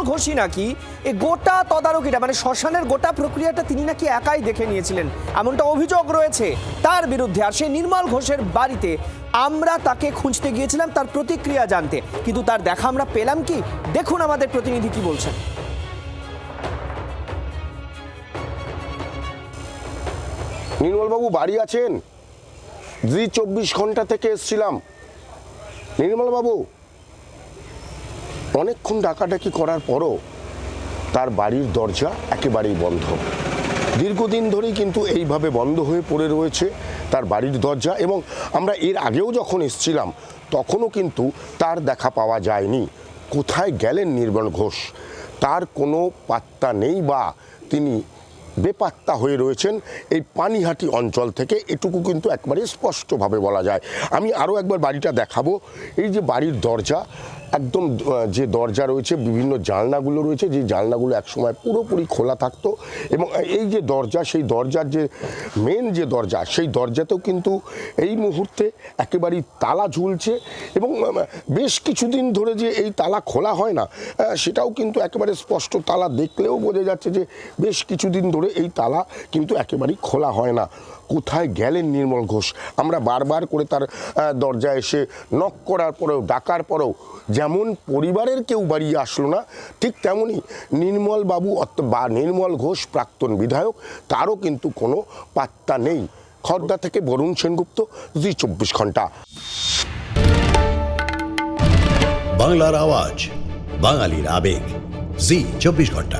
ঘোষই নাকি এই গোটা তদারকিটা মানে শ্মশানের গোটা প্রক্রিয়াটা তিনি নাকি একাই দেখে নিয়েছিলেন, এমনটা অভিযোগ রয়েছে তার বিরুদ্ধে। আর সেই নির্মল ঘোষের বাড়িতে আমরা তাকে খুঁজতে গিয়েছিলাম তার প্রতিক্রিয়া জানতে, কিন্তু তার দেখা আমরা পেলাম কি? দেখুন আমাদের প্রতিনিধি কি বলছেন। নির্মলবাবু বাড়ি আছেন? জি 24 ঘন্টা থেকে এসছিলাম। নির্মলবাবু, অনেকক্ষণ ডাকাডাকি করার পরও তার বাড়ির দরজা একেবারেই বন্ধ। দীর্ঘদিন ধরেই কিন্তু এইভাবে বন্ধ হয়ে পড়ে রয়েছে তার বাড়ির দরজা, এবং আমরা এর আগেও যখন এসছিলাম তখনও কিন্তু তার দেখা পাওয়া যায়নি। কোথায় গেলেন নির্মল ঘোষ তার কোনো পাত্তা নেই, বা তিনি বেপাত্তা হয়ে রয়েছেন এই পানিহাটি অঞ্চল থেকে, এটুকু কিন্তু একবারে স্পষ্টভাবে বলা যায়। আমি আরও একবার বাড়িটা দেখাবো। এই যে বাড়ির দরজা, একদম যে দরজা রয়েছে, বিভিন্ন জানলাগুলো রয়েছে, যে জানলাগুলো একসময় পুরোপুরি খোলা থাকতো, এবং এই যে দরজা, সেই দরজার যে মেন যে দরজা, সেই দরজাতেও কিন্তু এই মুহূর্তে একেবারেই তালা ঝুলছে, এবং বেশ কিছুদিন ধরে যে এই তালা খোলা হয় না সেটাও কিন্তু একেবারে স্পষ্ট। তালা দেখলেও বোঝা যাচ্ছে যে বেশ কিছুদিন ধরে এই তালা কিন্তু একেবারেই খোলা হয় না। কোথায় গেলেন নির্মল ঘোষ? আমরা বারবার করে তার দরজায় এসে নক করার পরেও, ডাকার পরেও যেমন পরিবারের কেউ বাড়ি আসলো না, ঠিক তেমনই নির্মল বাবু বা নির্মল ঘোষ প্রাক্তন বিধায়ক, তারও কিন্তু কোনো পাত্তা নেই। খড়দা থেকে বরুণ সেনগুপ্ত, জি 24 ঘন্টা। বাংলার আওয়াজ, বাঙালির আবেগ, জি 24 ঘন্টা।